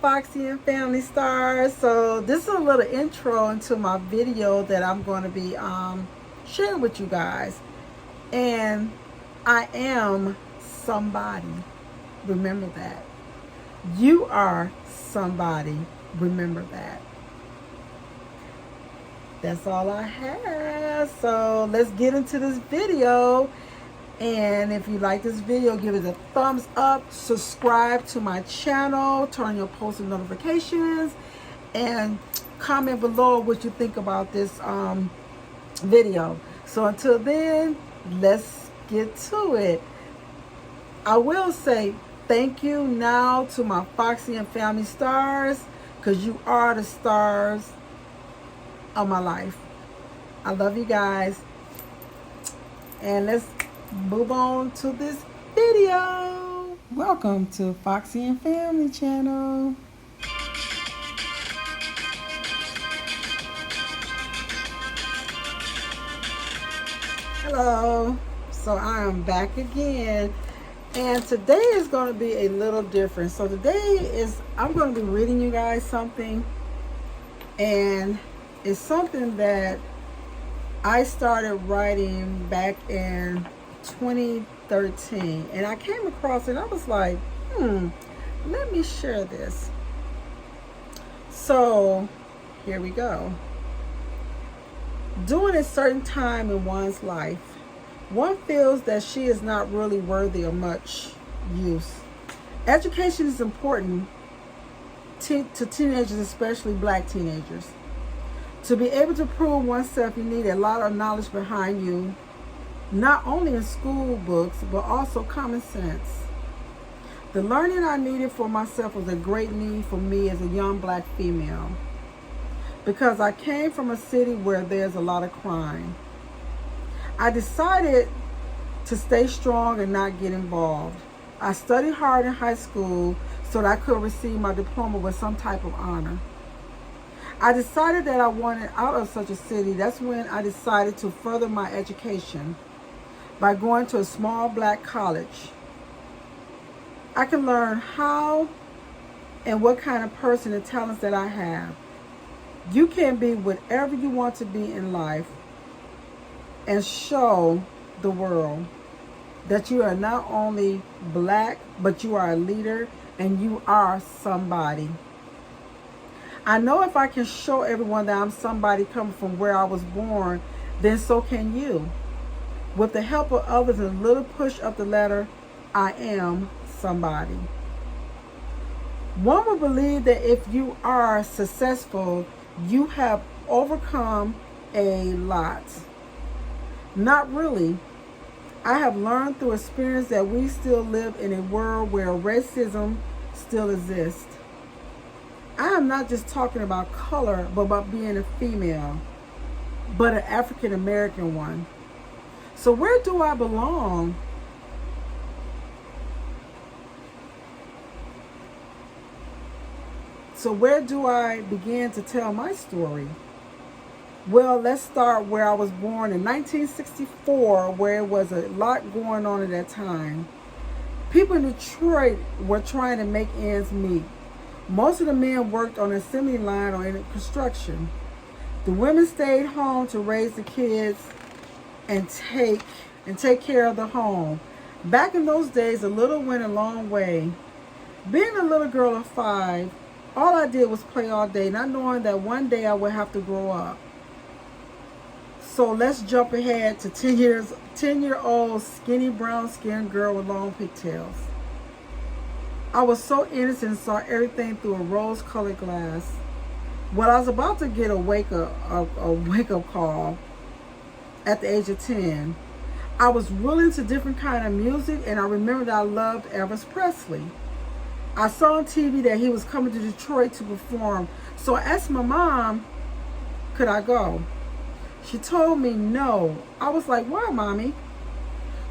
Foxy and Family Stars. So this is a little intro into my video that I'm going to be sharing with you guys. And I am somebody. Remember that. You are somebody. Remember that. That's all I have. So let's get into this video. And if you like this video, give it a thumbs up, subscribe to my channel, turn your post notifications, and comment below what you think about this video. So until then, let's get to it. I will say thank you now to my Foxy and Family Stars, because you are the stars of my life. I love you guys. And let's move on to this video. Welcome to Foxy and Family channel. Hello. So I am back again, and today is going to be a little different. So today is I'm going to be reading you guys something, and it's something that I started writing back in 2013, and I came across it and I was like, let me share this. So here we go. During a certain time in one's life, one feels that she is not really worthy of much use. Education is important to teenagers, especially black teenagers. To be able to prove oneself, you need a lot of knowledge behind you, not only in school books, but also common sense. The learning I needed for myself was a great need for me as a young black female, because I came from a city where there's a lot of crime. I decided to stay strong and not get involved. I studied hard in high school so that I could receive my diploma with some type of honor. I decided that I wanted out of such a city. That's when I decided to further my education by going to a small black college. I can learn how and what kind of person and talents that I have. You can be whatever you want to be in life and show the world that you are not only black, but you are a leader and you are somebody. I know if I can show everyone that I'm somebody coming from where I was born, then so can you. With the help of others and a little push up the ladder, I am somebody. One would believe that if you are successful, you have overcome a lot. Not really. I have learned through experience that we still live in a world where racism still exists. I am not just talking about color, but about being a female, but an African American one. So where do I belong? So where do I begin to tell my story? Well, let's start where I was born in 1964, where it was a lot going on at that time. People in Detroit were trying to make ends meet. Most of the men worked on the assembly line or in construction. The women stayed home to raise the kids and take care of the home. Back in those days, a little went a long way. Being a little girl of 5, all I did was play all day, not knowing that one day I would have to grow up. So let's jump ahead to 10-year-old skinny brown-skinned girl with long pigtails. I was so innocent and saw everything through a rose-colored glass. When I was about to get a wake-up call at the age of 10, I was really into different kind of music, and I remember that I loved Elvis Presley. I saw on TV that he was coming to Detroit to perform, so I asked my mom, could I go? She told me no. I was like, why, Mommy?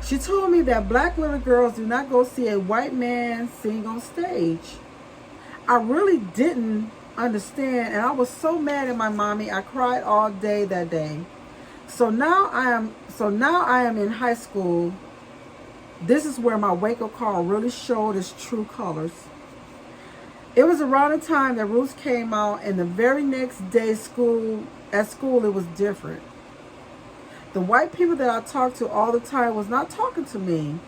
She told me that black little girls do not go see a white man sing on stage. I really didn't understand, and I was so mad at my mommy. I cried all day that day. So now I am in high school. This is where my wake-up call really showed its true colors. It was around the time that Roots came out, and the very next day at school it was different. The white people that I talked to all the time was not talking to me.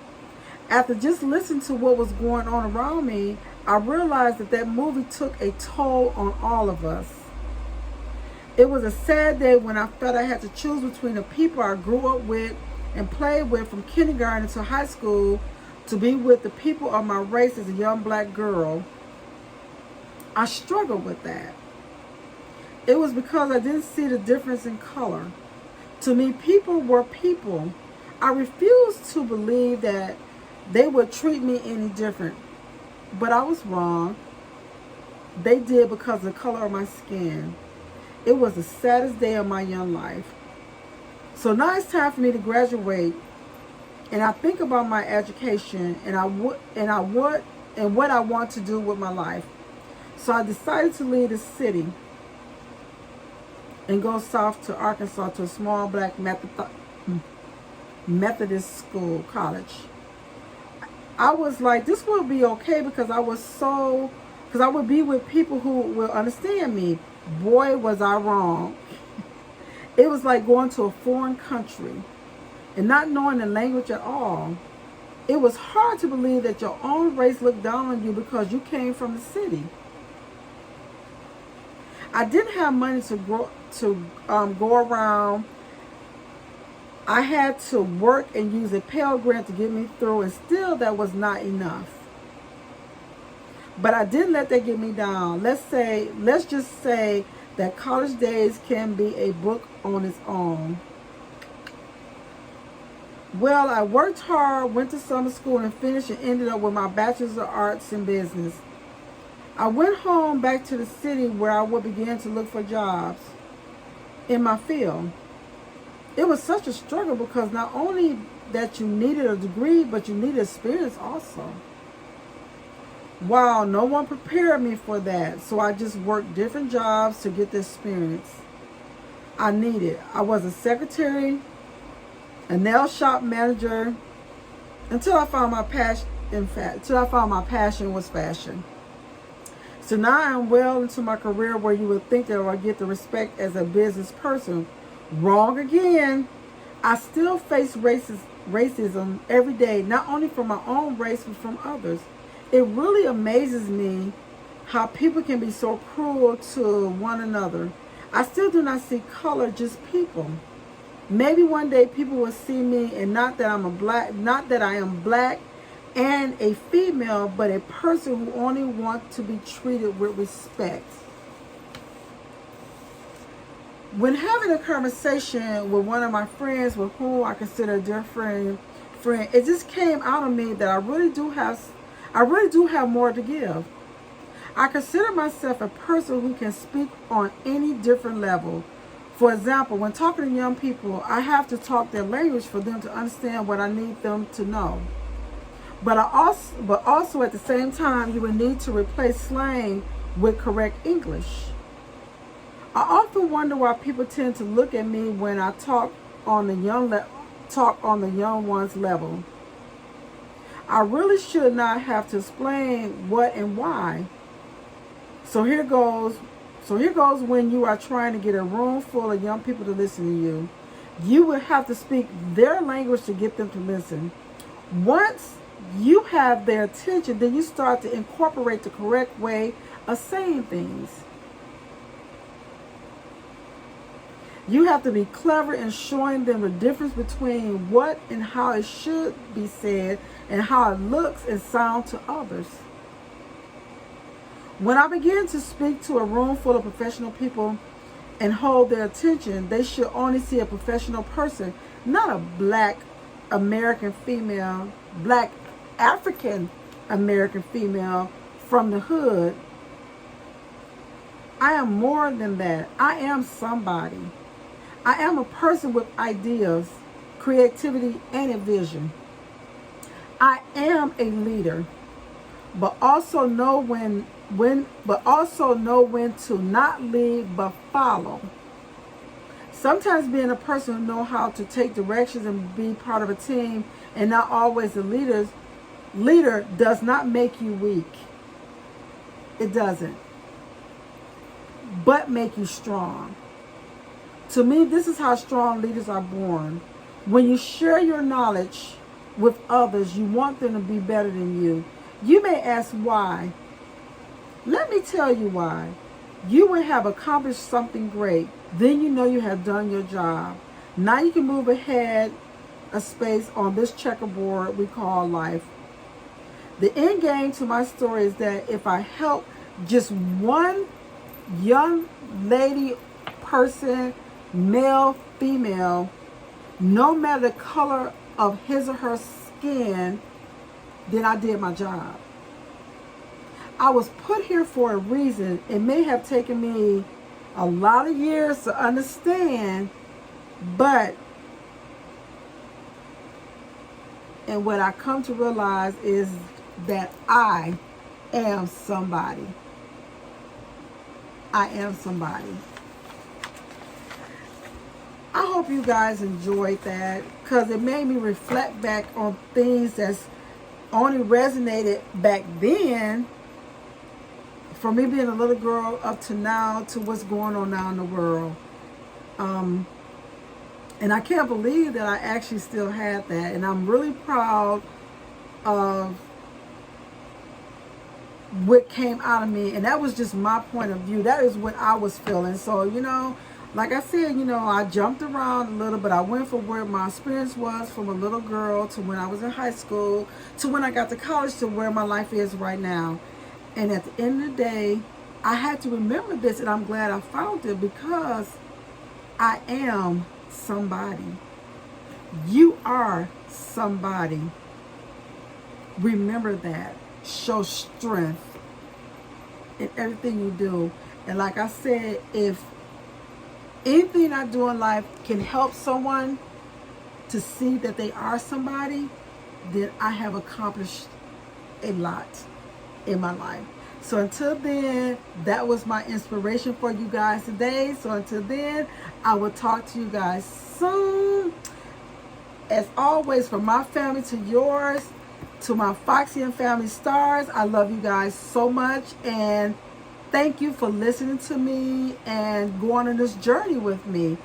After just listening to what was going on around me, I realized that that movie took a toll on all of us. It was a sad day when I felt I had to choose between the people I grew up with and played with from kindergarten to high school to be with the people of my race as a young black girl. I struggled with that. It was because I didn't see the difference in color. To me, people were people. I refused to believe that they would treat me any different. But I was wrong. They did because of the color of my skin. It was the saddest day of my young life. So now it's time for me to graduate, and I think about my education and what I want to do with my life. So I decided to leave the city and go south to Arkansas to a small black Methodist school, college. I was like, this will be okay because I would be with people who will understand me. Boy, was I wrong. It was like going to a foreign country and not knowing the language at all. It was hard to believe that your own race looked down on you because you came from the city. I didn't have money to go around. I had to work and use a Pell Grant to get me through, and still that was not enough. But I didn't let that get me down. Let's just say that college days can be a book on its own. Well, I worked hard, went to summer school, and finished and ended up with my Bachelor's of Arts in Business. I went home back to the city where I would begin to look for jobs in my field. It was such a struggle because not only that you needed a degree, but you needed experience also. Wow, no one prepared me for that. So I just worked different jobs to get the experience I needed. I was a secretary, a nail shop manager, until I found my passion. Until I found my passion was fashion. So now I'm well into my career where you would think that I get the respect as a business person. Wrong again. I still face racism every day, not only from my own race, but from others. It really amazes me how people can be so cruel to one another. I still do not see color, just people. Maybe one day people will see me, and not that I am black and a female, but a person who only wants to be treated with respect. When having a conversation with one of my friends with whom I consider a dear friend, it just came out of me that I really do have more to give. I consider myself a person who can speak on any different level. For example, when talking to young people, I have to talk their language for them to understand what I need them to know. But also at the same time, you will need to replace slang with correct English. I often wonder why people tend to look at me when I talk on the young one's level. I really should not have to explain what and why. So here goes when you are trying to get a room full of young people to listen to you. You will have to speak their language to get them to listen. Once you have their attention, then you start to incorporate the correct way of saying things. You have to be clever in showing them the difference between what and how it should be said and how it looks and sounds to others. When I begin to speak to a room full of professional people and hold their attention, they should only see a professional person, not a black American female, black African American female from the hood. I am more than that. I am somebody. I am a person with ideas, creativity, and a vision. I am a leader, but also know when to not lead but follow. Sometimes being a person who knows how to take directions and be part of a team and not always the leader does not make you weak. It doesn't. But make you strong. To me, this is how strong leaders are born. When you share your knowledge with others, you want them to be better than you. You may ask why. Let me tell you why. You will have accomplished something great. Then you know you have done your job. Now you can move ahead a space on this checkerboard we call life. The end game to my story is that if I help just one young lady, person, male, female, no matter the color of his or her skin, then I did my job. I was put here for a reason. It may have taken me a lot of years to understand, but and what I come to realize is that I am somebody. I am somebody. I hope you guys enjoyed that, because it made me reflect back on things that's only resonated back then, from me being a little girl up to now, to what's going on now in the world. And I can't believe that I actually still had that. And I'm really proud of what came out of me. And that was just my point of view. That is what I was feeling. So, like I said, I jumped around a little, but I went from where my experience was from a little girl to when I was in high school to when I got to college to where my life is right now. And at the end of the day, I had to remember this, and I'm glad I found it, because I am somebody. You are somebody. Remember that. Show strength in everything you do. And like I said, if anything I do in life can help someone to see that they are somebody, then I have accomplished a lot in my life. So until then, that was my inspiration for you guys today. So until then, I will talk to you guys soon. As always, from my family to yours, to my Foxy and Family Stars, I love you guys so much. And thank you for listening to me and going on this journey with me.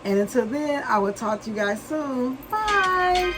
And until then, I will talk to you guys soon. Bye.